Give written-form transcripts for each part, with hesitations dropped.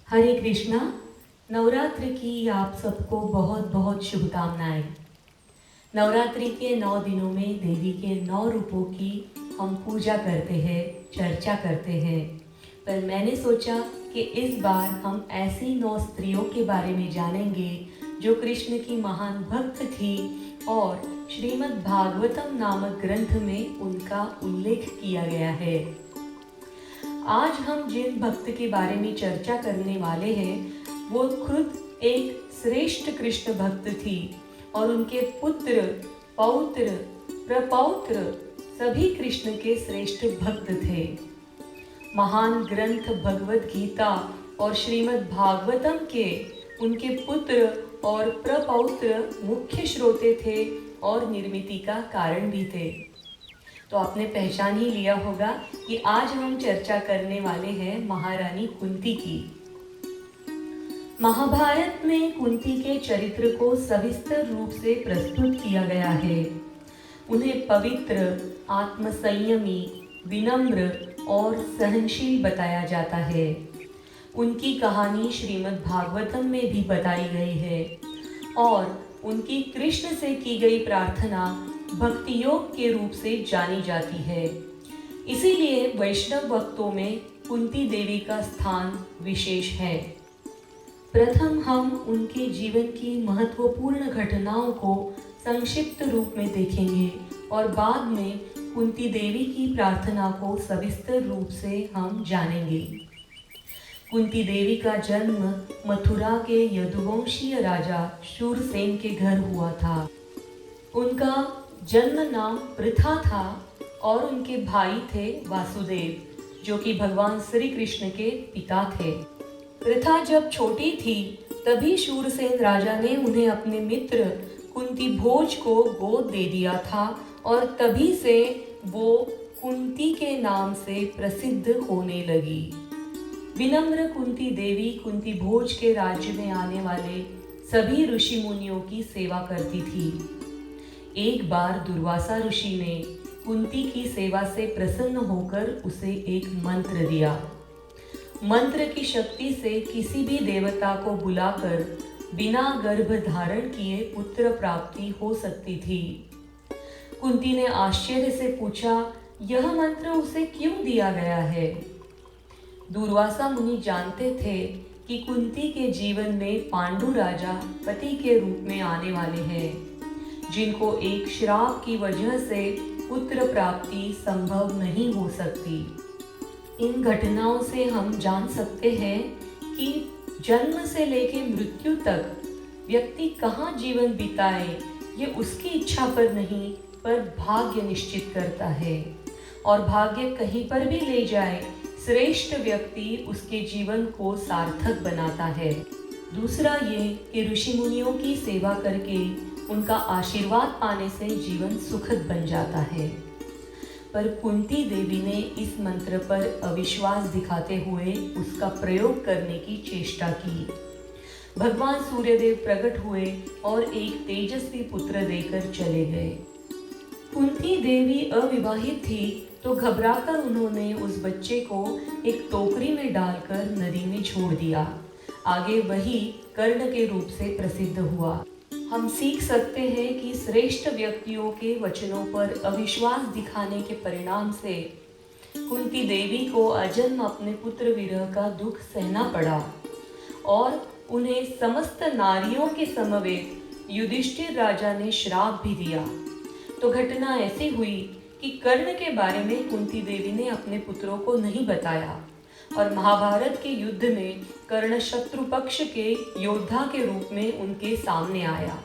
हरे कृष्णा। नवरात्र की आप सबको बहुत बहुत शुभकामनाएं। नवरात्रि के 9 दिनों में देवी के 9 रूपों की हम पूजा करते हैं, चर्चा करते हैं। पर मैंने सोचा कि इस बार हम ऐसी 9 स्त्रियों के बारे में जानेंगे जो कृष्ण की महान भक्त थी और श्रीमद् भागवतम नामक ग्रंथ में उनका उल्लेख किया गया है। आज हम जिन भक्त के बारे में चर्चा करने वाले हैं वो खुद एक श्रेष्ठ कृष्ण भक्त थी और उनके पुत्र, पौत्र, प्रपौत्र सभी कृष्ण के श्रेष्ठ भक्त थे। महान ग्रंथ भगवत गीता और श्रीमद् भागवतम के उनके पुत्र और प्रपौत्र मुख्य श्रोते थे और निर्मिति का कारण भी थे। तो आपने पहचान ही लिया होगा कि आज हम चर्चा करने वाले हैं महारानी कुंती की। महाभारत में कुंती के चरित्र को सविस्तर रूप से प्रस्तुत किया गया है। उन्हें पवित्र, आत्मसंयमी, विनम्र और सहनशील बताया जाता है। उनकी कहानी श्रीमद् भागवतम में भी बताई गई है और उनकी कृष्ण से की गई प्रार्थना भक्ति योग के रूप से जानी जाती है। इसीलिए वैष्णव भक्तों में कुंती देवी का स्थान विशेष है। प्रथम हम उनके जीवन की महत्वपूर्ण घटनाओं को संक्षिप्त रूप में देखेंगे और बाद में कुंती देवी की प्रार्थना को सविस्तर रूप से हम जानेंगे। कुंती देवी का जन्म मथुरा के यदुवंशीय राजा शूरसेन के घर हुआ था। उनका जन्म नाम पृथा था और उनके भाई थे वासुदेव, जो कि भगवान श्री कृष्ण के पिता थे। पृथा जब छोटी थी तभी शूरसेन राजा ने उन्हें अपने मित्र कुंती भोज को गोद दे दिया था और तभी से वो कुंती के नाम से प्रसिद्ध होने लगी। विनम्र कुंती देवी कुंती भोज के राज्य में आने वाले सभी ऋषि मुनियों की सेवा करती थी। एक बार दुर्वासा ऋषि ने कुंती की सेवा से प्रसन्न होकर उसे एक मंत्र दिया। मंत्र की शक्ति से किसी भी देवता को बुलाकर बिना गर्भ धारण किए पुत्र प्राप्ति हो सकती थी। कुंती ने आश्चर्य से पूछा, यह मंत्र उसे क्यों दिया गया है? दुर्वासा मुनि जानते थे कि कुंती के जीवन में पांडु राजा पति के रूप में आने वाले हैं, जिनको एक श्राप की वजह से पुत्र प्राप्ति संभव नहीं हो सकती। इन घटनाओं से हम जान सकते हैं कि जन्म से लेकर मृत्यु तक व्यक्ति कहाँ जीवन बिताए ये उसकी इच्छा पर नहीं पर भाग्य निश्चित करता है, और भाग्य कहीं पर भी ले जाए श्रेष्ठ व्यक्ति उसके जीवन को सार्थक बनाता है। दूसरा ये कि ऋषि मुनियों की सेवा करके उनका आशीर्वाद पाने से जीवन सुखद बन जाता है। पर कुंती देवी ने इस मंत्र पर अविश्वास दिखाते हुए उसका प्रयोग करने की चेष्टा की। भगवान सूर्यदेव प्रकट हुए और एक तेजस्वी पुत्र देकर चले गए। कुंती देवी अविवाहित थी तो घबराकर उन्होंने उस बच्चे को एक टोकरी में डालकर नदी में छोड़ दिया। आगे वही कर्ण के रूप से प्रसिद्ध हुआ। हम सीख सकते हैं कि श्रेष्ठ व्यक्तियों के वचनों पर अविश्वास दिखाने के परिणाम से कुंती देवी को अजन्म अपने पुत्र विरह का दुख सहना पड़ा और उन्हें समस्त नारियों के समवेत युधिष्ठिर राजा ने श्राप भी दिया। तो घटना ऐसी हुई कि कर्ण के बारे में कुंती देवी ने अपने पुत्रों को नहीं बताया और महाभारत के युद्ध में कर्ण शत्रु पक्ष के योद्धा के रूप में उनके सामने आया।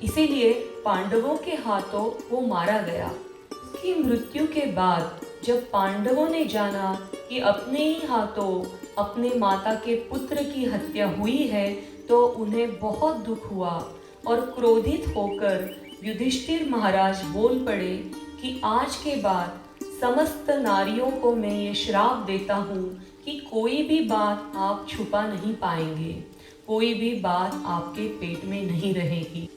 इसीलिए पांडवों के हाथों वो मारा गया। उसकी मृत्यु के बाद जब पांडवों ने जाना कि अपने ही हाथों अपने माता के पुत्र की हत्या हुई है तो उन्हें बहुत दुख हुआ और क्रोधित होकर युधिष्ठिर महाराज बोल पड़े कि आज के बाद समस्त नारियों को मैं ये श्राप देता हूँ कि कोई भी बात आप छुपा नहीं पाएंगे, कोई भी बात आपके पेट में नहीं रहेगी।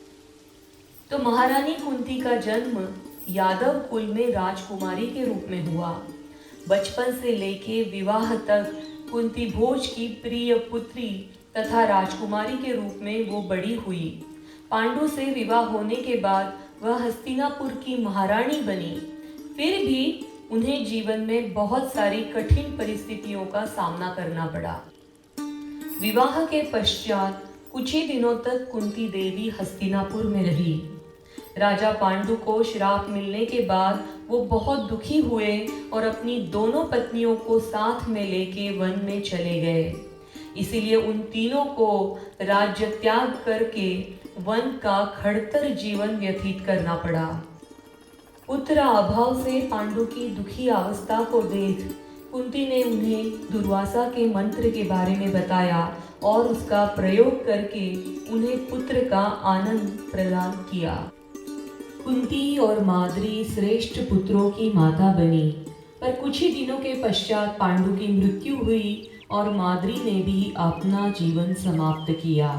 तो महारानी कुंती का जन्म यादव कुल में राजकुमारी के रूप में हुआ। बचपन से लेके विवाह तक कुंती भोज की प्रिय पुत्री तथा राजकुमारी के रूप में वो बड़ी हुई। पांडु से विवाह होने के बाद वह हस्तिनापुर की महारानी बनी। फिर भी उन्हें जीवन में बहुत सारी कठिन परिस्थितियों का सामना करना पड़ा। विवाह के पश्चात कुछ ही दिनों तक कुंती देवी हस्तिनापुर में रही। राजा पांडु को श्राप मिलने के बाद वो बहुत दुखी हुए और अपनी दोनों पत्नियों को साथ में लेके वन में चले गए। इसीलिए उन तीनों को राज्य त्याग करके वन का खड़तर जीवन व्यतीत करना पड़ा। पुत्र अभाव से पांडु की दुखी अवस्था को देख कुंती ने उन्हें दुर्वासा के मंत्र के बारे में बताया और उसका प्रयोग करके उन्हें पुत्र का आनंद प्रदान किया। कुंती और माद्री श्रेष्ठ पुत्रों की माता बनी, पर कुछ ही दिनों के पश्चात पांडु की मृत्यु हुई और माद्री ने भी अपना जीवन समाप्त किया।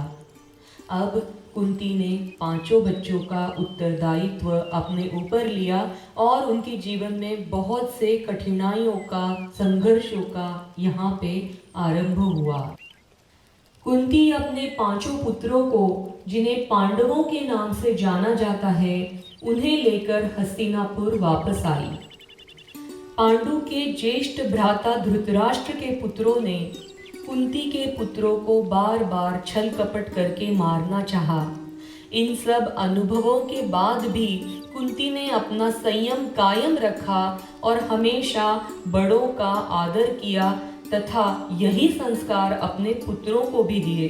अब कुंती ने 5 बच्चों का उत्तरदायित्व अपने ऊपर लिया और उनके जीवन में बहुत से कठिनाइयों का, संघर्षों का यहाँ पे आरंभ हुआ। कुंती अपने 5 पुत्रों को, जिन्हें पांडवों के नाम से जाना जाता है, उन्हें लेकर हस्तिनापुर वापस आई। पांडु के ज्येष्ठ भ्राता धृतराष्ट्र के पुत्रों ने कुंती के पुत्रों को बार बार छल कपट करके मारना चाहा। इन सब अनुभवों के बाद भी कुंती ने अपना संयम कायम रखा और हमेशा बड़ों का आदर किया तथा यही संस्कार अपने पुत्रों को भी दिए।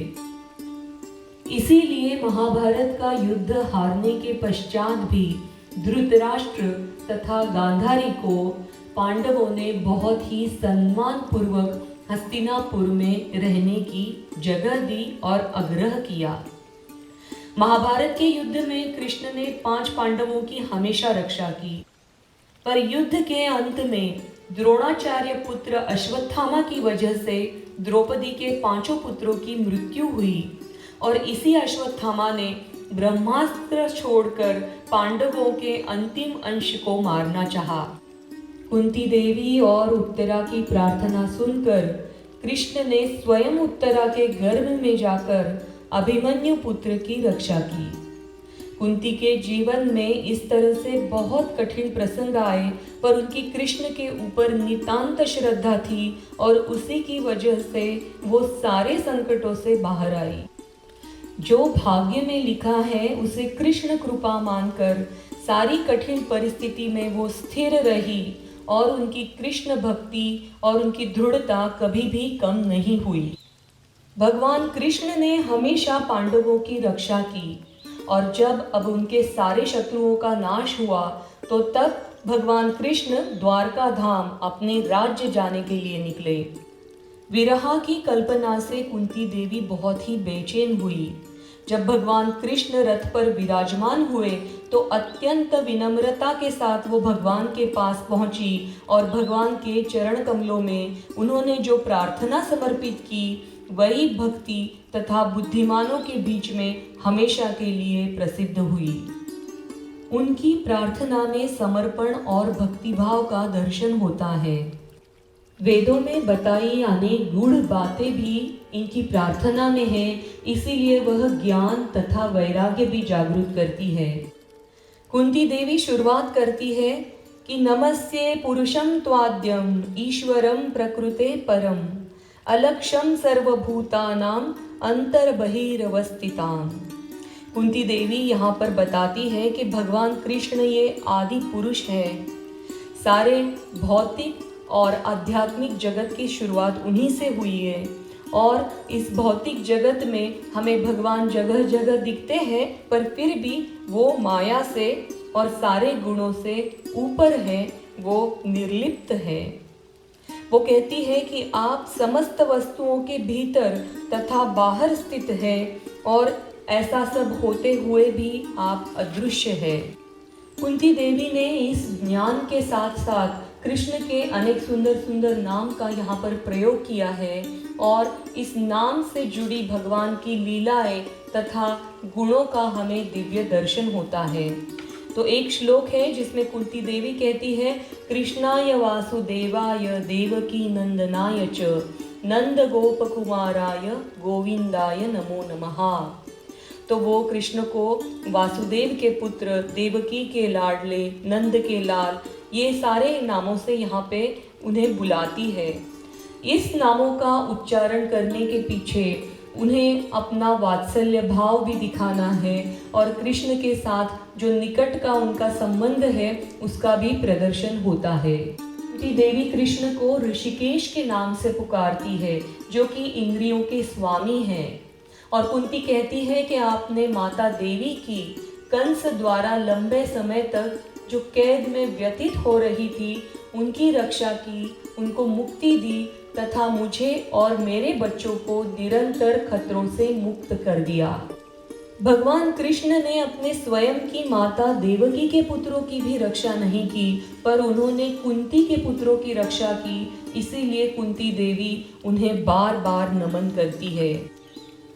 इसीलिए महाभारत का युद्ध हारने के पश्चात भी धृतराष्ट्र तथा गांधारी को पांडवों ने बहुत ही सम्मान पूर्वक हस्तिनापुर में रहने की जगह दी और आग्रह किया। महाभारत के युद्ध में कृष्ण ने 5 पांडवों की हमेशा रक्षा की, पर युद्ध के अंत में द्रोणाचार्य पुत्र अश्वत्थामा की वजह से द्रौपदी के 5 पुत्रों की मृत्यु हुई और इसी अश्वत्थामा ने ब्रह्मास्त्र छोड़कर पांडवों के अंतिम अंश को मारना चाहा। कुंती देवी और उत्तरा की प्रार्थना सुनकर कृष्ण ने स्वयं उत्तरा के गर्भ में जाकर अभिमन्यु पुत्र की रक्षा की। कुंती के जीवन में इस तरह से बहुत कठिन प्रसंग आए, पर उनकी कृष्ण के ऊपर नितांत श्रद्धा थी और उसी की वजह से वो सारे संकटों से बाहर आई। जो भाग्य में लिखा है उसे कृष्ण कृपा मानकर सारी कठिन परिस्थिति में वो स्थिर रही और उनकी कृष्ण भक्ति और उनकी दृढ़ता कभी भी कम नहीं हुई। भगवान कृष्ण ने हमेशा पांडवों की रक्षा की और जब अब उनके सारे शत्रुओं का नाश हुआ तो तब भगवान कृष्ण द्वारका धाम अपने राज्य जाने के लिए निकले। विरह की कल्पना से कुंती देवी बहुत ही बेचैन हुई। जब भगवान कृष्ण रथ पर विराजमान हुए तो अत्यंत विनम्रता के साथ वो भगवान के पास पहुंची और भगवान के चरण कमलों में उन्होंने जो प्रार्थना समर्पित की वही भक्ति तथा बुद्धिमानों के बीच में हमेशा के लिए प्रसिद्ध हुई। उनकी प्रार्थना में समर्पण और भक्तिभाव का दर्शन होता है। वेदों में बताई अनेक गूढ़ बातें भी इनकी प्रार्थना में है, इसीलिए वह ज्ञान तथा वैराग्य भी जागृत करती है। कुंती देवी शुरुआत करती है कि नमस्ये पुरुषं त्वाद्यम ईश्वरं प्रकृते परम अलक्षम सर्वभूतानां अंतर्बहिरवस्थिताम्। कुंती देवी यहाँ पर बताती है कि भगवान कृष्ण ये आदि पुरुष है। सारे भौतिक और आध्यात्मिक जगत की शुरुआत उन्हीं से हुई है और इस भौतिक जगत में हमें भगवान जगह जगह दिखते हैं, पर फिर भी वो माया से और सारे गुणों से ऊपर है, वो निर्लिप्त है। वो कहती है कि आप समस्त वस्तुओं के भीतर तथा बाहर स्थित है और ऐसा सब होते हुए भी आप अदृश्य है। कुंती देवी ने इस ज्ञान के साथ साथ कृष्ण के अनेक सुंदर सुंदर नाम का यहाँ पर प्रयोग किया है और इस नाम से जुड़ी भगवान की लीलाएं तथा गुणों का हमें दिव्य दर्शन होता है। तो एक श्लोक है जिसमें कुंती देवी कहती है, कृष्णाय वासुदेवाय देवकी नंदनाय च नंद गोप कुमाराय गोविंदाय नमो नमः। तो वो कृष्ण को वासुदेव के पुत्र, देवकी के लाडले, नंद के लाल, ये सारे नामों से यहाँ पे उन्हें बुलाती है। इस नामों का उच्चारण करने के पीछे उन्हें अपना वात्सल्य भाव भी दिखाना है और कृष्ण के साथ जो निकट का उनका संबंध है उसका भी प्रदर्शन होता है। कुंती देवी कृष्ण को ऋषिकेश के नाम से पुकारती है, जो कि इंद्रियों के स्वामी हैं। और कुंती कहती है कि आपने माता देवी की कंस द्वारा लंबे समय तक जो कैद में व्यतीत हो रही थी उनकी रक्षा की, उनको मुक्ति दी तथा मुझे और मेरे बच्चों को निरंतर खतरों से मुक्त कर दिया। भगवान कृष्ण ने अपने स्वयं की माता देवकी के पुत्रों की भी रक्षा नहीं की, पर उन्होंने कुंती के पुत्रों की रक्षा की। इसीलिए कुंती देवी उन्हें बार बार नमन करती है।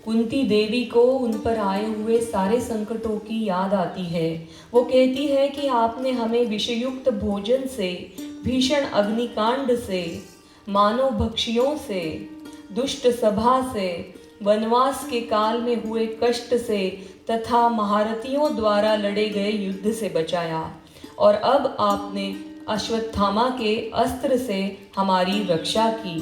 कुंती देवी को उन पर आए हुए सारे संकटों की याद आती है। वो कहती है कि आपने हमें विषयुक्त भोजन से, भीषण अग्निकांड से, मानव भक्षियों से, दुष्ट सभा से, वनवास के काल में हुए कष्ट से तथा महारथियों द्वारा लड़े गए युद्ध से बचाया, और अब आपने अश्वत्थामा के अस्त्र से हमारी रक्षा की।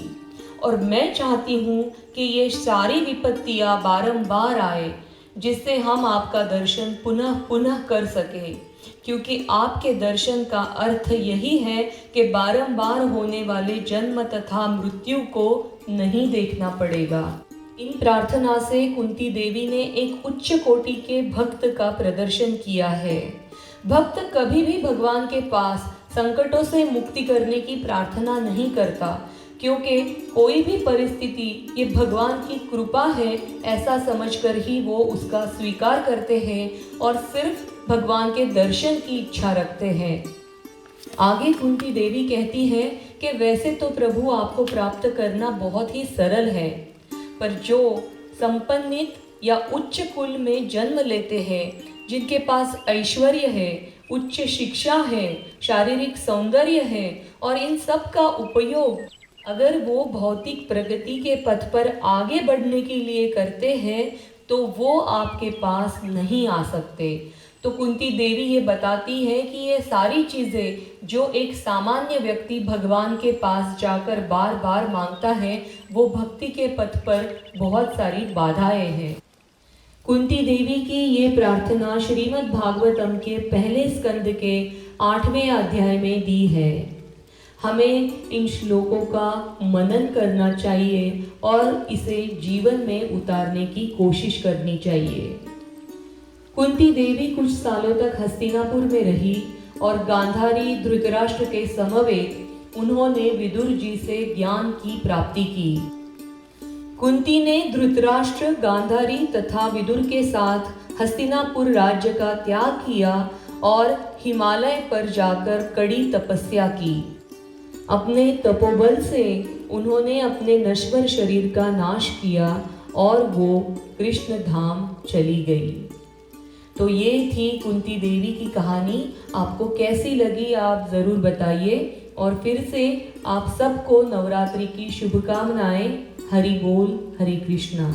और मैं चाहती हूँ कि ये सारी विपत्तियाँ बारंबार आए, जिससे हम आपका दर्शन पुनः पुनः कर सकें, क्योंकि आपके दर्शन का अर्थ यही है कि बारंबार होने वाले जन्म तथा मृत्यु को नहीं देखना पड़ेगा। इन प्रार्थना से कुंती देवी ने एक उच्च कोटि के भक्त का प्रदर्शन किया है। भक्त कभी भी भगवान के पास संकटों से मुक्ति करने की प्रार्थना नहीं करता, क्योंकि कोई भी परिस्थिति ये भगवान की कृपा है ऐसा समझकर ही वो उसका स्वीकार करते हैं और सिर्फ भगवान के दर्शन की इच्छा रखते हैं। आगे कुंती देवी कहती है कि वैसे तो प्रभु आपको प्राप्त करना बहुत ही सरल है, पर जो संपन्नित या उच्च कुल में जन्म लेते हैं, जिनके पास ऐश्वर्य है, उच्च शिक्षा है, शारीरिक सौंदर्य है और इन सब का उपयोग अगर वो भौतिक प्रगति के पथ पर आगे बढ़ने के लिए करते हैं तो वो आपके पास नहीं आ सकते। तो कुंती देवी ये बताती है कि ये सारी चीज़ें जो एक सामान्य व्यक्ति भगवान के पास जाकर बार बार मांगता है, वो भक्ति के पथ पर बहुत सारी बाधाएं हैं। कुंती देवी की ये प्रार्थना श्रीमद् भागवतम के पहले स्कंद के 8वें अध्याय में दी है। हमें इन श्लोकों का मनन करना चाहिए और इसे जीवन में उतारने की कोशिश करनी चाहिए। कुंती देवी कुछ सालों तक हस्तिनापुर में रही और गांधारी धृतराष्ट्र के समवेत उन्होंने विदुर जी से ज्ञान की प्राप्ति की। कुंती ने धृतराष्ट्र, गांधारी तथा विदुर के साथ हस्तिनापुर राज्य का त्याग किया और हिमालय पर जाकर कड़ी तपस्या की। अपने तपोबल से उन्होंने अपने नश्वर शरीर का नाश किया और वो कृष्ण धाम चली गई। तो ये थी कुंती देवी की कहानी। आपको कैसी लगी आप ज़रूर बताइए और फिर से आप सबको नवरात्रि की शुभकामनाएं। हरि बोल, हरे कृष्णा।